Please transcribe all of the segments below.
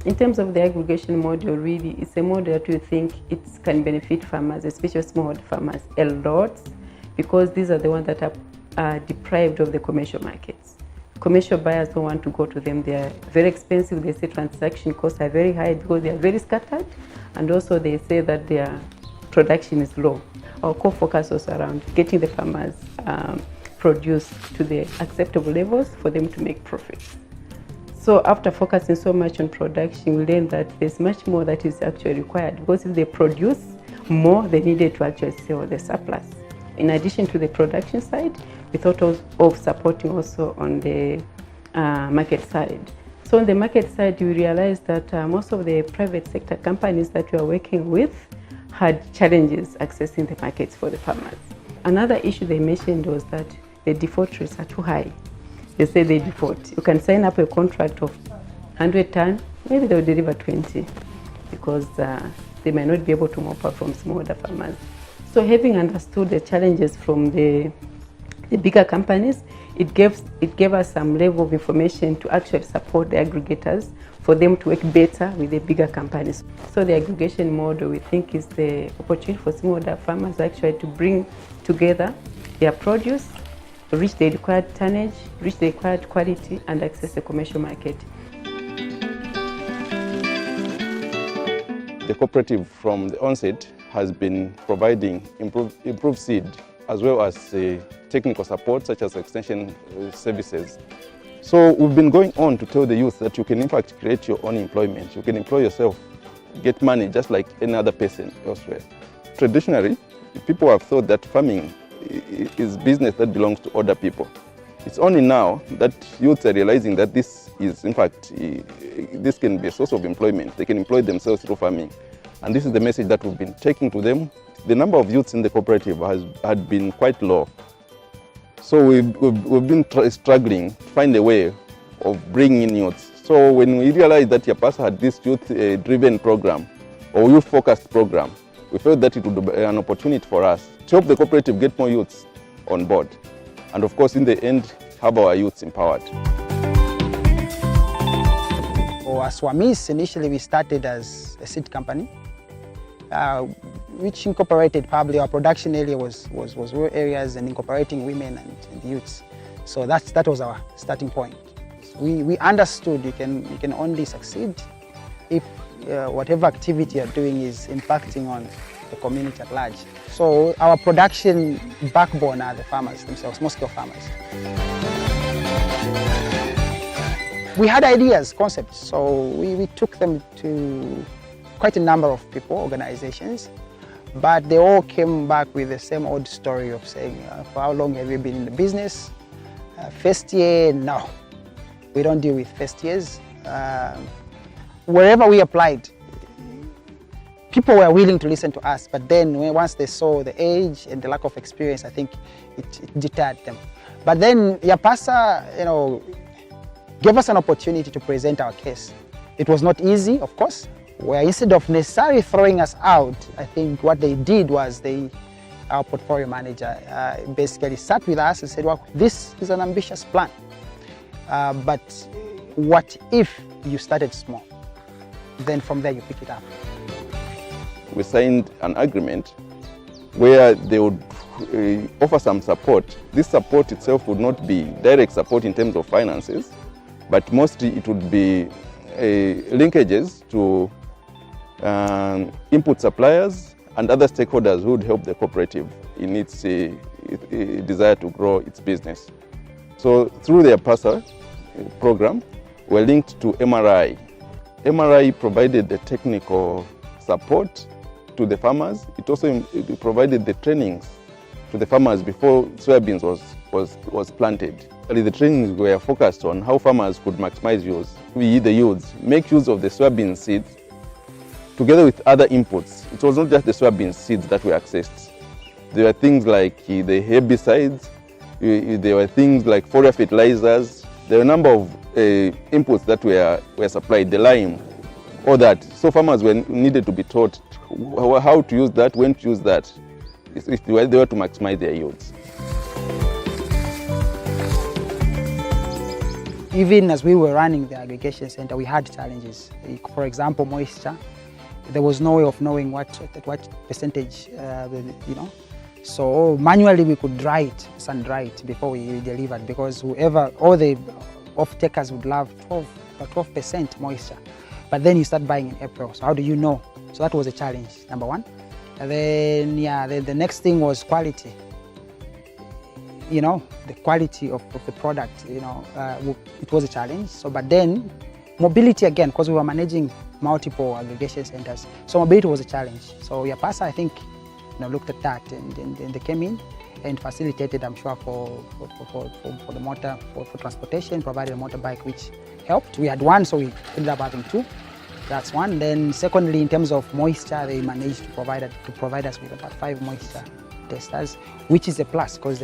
In terms of the aggregation model, really, it's a model that we think it can benefit farmers, especially smallholder farmers, a lot, because these are the ones that are deprived of the commercial markets. Commercial buyers don't want to go to them. They are very expensive. They say transaction costs are very high because they are very scattered, and also they say that their production is low. Our core focus was around getting the farmers produce to the acceptable levels for them to make profits. So after focusing so much on production, we learned that there's much more that is actually required, because if they produce more, they needed to actually sell the surplus. In addition to the production side, we thought of supporting also on the market side. So on the market side, we realized that most of the private sector companies that we are working with had challenges accessing the markets for the farmers. Another issue they mentioned was that the default rates are too high. They say they default. You can sign up a contract of 100 tons, maybe they'll deliver 20, because they might not be able to mop up from smallholder farmers. So having understood the challenges from the bigger companies, it gave us some level of information to actually support the aggregators for them to work better with the bigger companies. So the aggregation model, we think, is the opportunity for smallholder farmers actually to bring together their produce, reach the required tonnage, reach the required quality, and access the commercial market. The cooperative from the onset has been providing improved seed as well as technical support such as extension services. So we've been going on to tell the youth that you can in fact create your own employment. You can employ yourself, get money just like any other person elsewhere. Traditionally, people have thought that farming is business that belongs to other people. It's only now that youths are realizing that this is, in fact, this can be a source of employment. They can employ themselves through farming. And this is the message that we've been taking to them. The number of youths in the cooperative had been quite low. So we've been struggling to find a way of bringing in youths. So when we realized that Yapasa had this youth-driven program, or youth-focused program, we felt that it would be an opportunity for us to help the cooperative get more youths on board. And of course, in the end, have our youths empowered. For Swamis, initially we started as a seed company, which incorporated probably our production area was rural areas and incorporating women and youths. So that was our starting point. We understood you can only succeed if whatever activity you're doing is impacting on the community at large. So our production backbone are the farmers themselves, small-scale farmers. We had ideas, concepts, so we took them to quite a number of people, organizations, but they all came back with the same old story of saying, for how long have you been in the business? First year, no. We don't deal with first years. Wherever we applied, people were willing to listen to us, but then once they saw the age and the lack of experience, I think it deterred them. But then Yapasa, gave us an opportunity to present our case. It was not easy, of course, where instead of necessarily throwing us out, I think what they did was our portfolio manager basically sat with us and said, well, this is an ambitious plan, but what if you started small? Then from there you pick it up. We signed an agreement where they would offer some support. This support itself would not be direct support in terms of finances, but mostly it would be linkages to input suppliers and other stakeholders who would help the cooperative in its desire to grow its business. So through the Yapasa program, we're linked to MRI. MRI provided the technical support to the farmers. It also provided the trainings to the farmers before soybeans was planted. The trainings were focused on how farmers could maximize the yields, make use of the soybean seeds together with other inputs. It was not just the soybean seeds that were accessed. There were things like the herbicides, there were things like foliar fertilizers. There were a number of inputs that were supplied, the lime, all that. So farmers needed to be taught how to use that, when to use that, if they were to maximize their yields. even as we were running the aggregation center, we had challenges. For example, moisture. There was no way of knowing what percentage, So manually we could dry it, sun dry it before we delivered, because all the off-takers would love 12% moisture. But then you start buying in April, so how do you know? So that was a challenge, number one. And then, the next thing was quality. The quality of the product, it was a challenge. So, but then mobility again, because we were managing multiple aggregation centers, so mobility was a challenge. So Yapasa, I think, looked at that and they came in and facilitated, I'm sure, for the motor, for transportation, provided a motorbike, which helped. We had one, so we ended up having two. That's one. Then secondly, in terms of moisture, they managed to provide us with about 5 moisture testers, which is a plus, because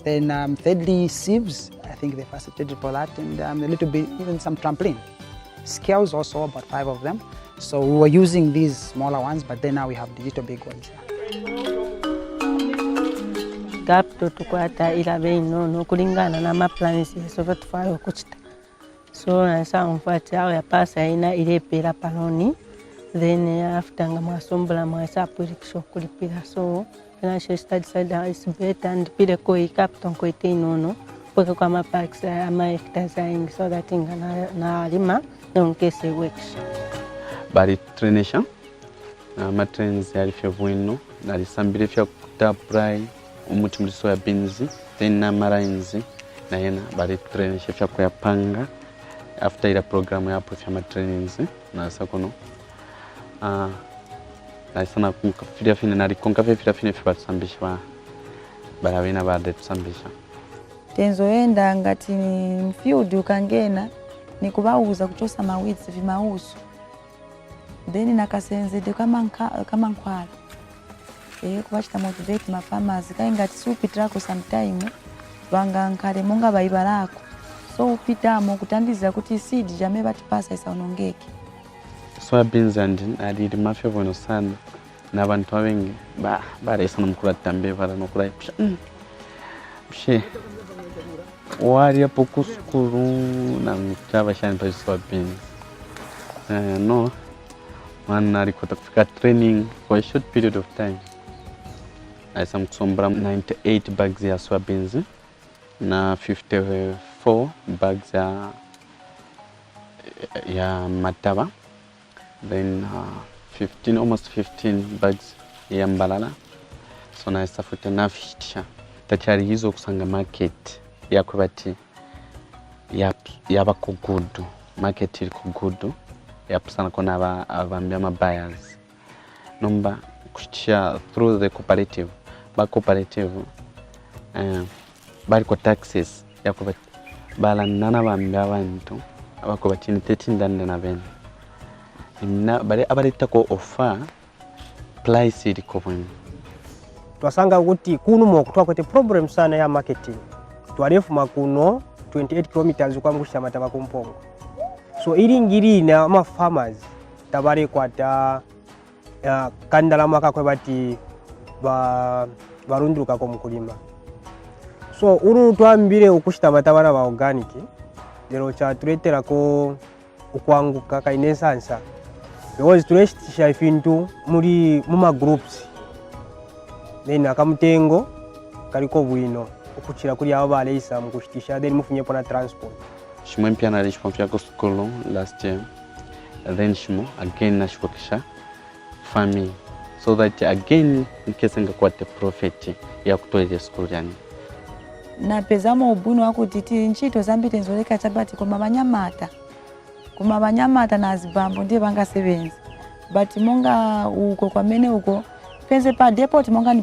Then thirdly, sieves, I think they facilitated for that, and a little bit, even some trampoline. Scales also, about 5 of them. So we were using these smaller ones, but then now we have digital big ones. Gapto tukwata ila beino no kulingana na maplans yeso tufayo kuchita. So nasa mfati au Yapasa ina ile pera panoni, then after nga mwasombula mwasa purikisho kulipira. So financial studies is better, and pile koi capital koi tinono kweka kwa mapaks ama hectares so that inga na lima nonkese works. Bari trainisha matrains yalifya bwino nalisambire fya kutaprai umuti muri soya beans then na marainzi na yena bari trainisha fya kuyapanga after ila program ya profya matrains na sakono na sana kumkafira fina na rikonkafe fira fina fya sambisha barawina bade tusambisha tenzoenda ngati mfield ukangena nikubauza kuchosa mawitsi vimauso then nakasenzede kama nkwala kubachita motivate ma farmers kaingati supitirako sometime wanga nkale monga baibalako so upitamo kutandiza kuti seed jame batipasa isaonongeke. Soybeans and aliri mafya bwino sana n'abantu abengi baresa nomukura tambe bara nokura pshe wari hapo kuskuru na mtaba shani pa soybeans no man alikuwa kufika training for a short period of time. Aisa kusombra 98 bags ya soybeans na 54 bags ya mataba, then almost 15 bags ya mbalala. So naisa futa nafisha tachari hizo kusanga market yako bati yaba kugudu market iri kugudu yapasana kona abambya ma buyers nomba kushia through the cooperative bari ko taxes yako bati bala nana bambya abantu abako bati 13 na ben imna bari abarita ko offer price iri ko bwino twasanga kuti kuno mo kutwakwete problem sana ya marketing twarefu makuno 28 kilometers kwangusha mataba kumpongo. So iringiri na ma farmers tabare kwata kandala maka kwa bati barunduka ko mukulima. So uru twambire ukushita matabana ba organic lero cha tuletera ko ukwanguka kainesansa because tureshisha ifintu muri muma groups then akamutengo kaliko bwino okuchira kuri abo baleisa mukushitisha then mufunye pona transport. Shimo mpya na lish pamphia ko school last year, and then shimo again na shukisha farming so that again nkesenga kwate profit ya kutoa school yani na pezamo ubuno wako titi nchito zambite nzoleka chabati kwa mabanyamata na zibambo ndiye banga sevenza but monga uko kwa mene uko penze pa depot monga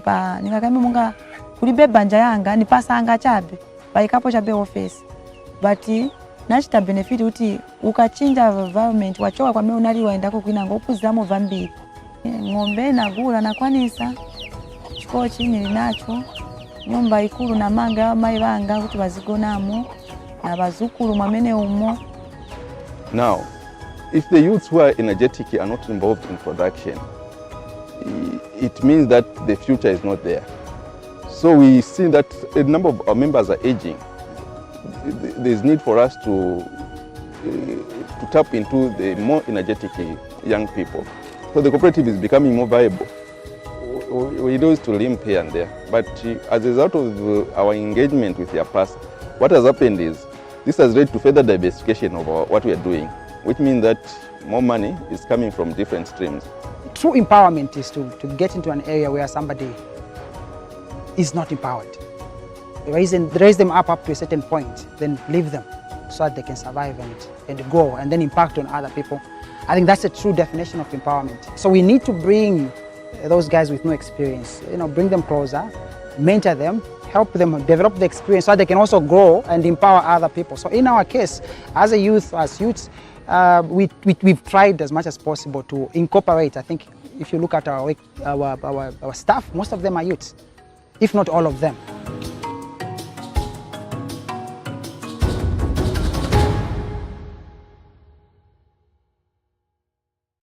nikakame monga kulibeba nja yanga nipasanga chabe baikapo chabe office but nachita benefit uti ukachinja environment wachoka kwa mimi unali waendako kwina ngopuzamo vambiri ngombe na gula na kwanisa chiko chini linacho nyumba ikulu na manga mai banga kuti bazigonamo na bazukulu mwamene umo. Now, if the youths who are energetic are not involved in production, it means that the future is not there. So we see that a number of our members are aging. there's need for us to tap into the more energetic young people. So the cooperative is becoming more viable. We used to limp here and there, but as a result of our engagement with Yapasa, what has happened is this has led to further diversification of what we are doing, which means that more money is coming from different streams. True empowerment is to get into an area where somebody is not empowered. Raise them up to a certain point, then leave them so that they can survive and grow and then impact on other people. I think that's a true definition of empowerment. So we need to bring those guys with no experience, bring them closer, mentor them, help them develop the experience so that they can also grow and empower other people. So in our case, as youths, we've tried as much as possible to incorporate. I think if you look at our staff, most of them are youths, if not all of them.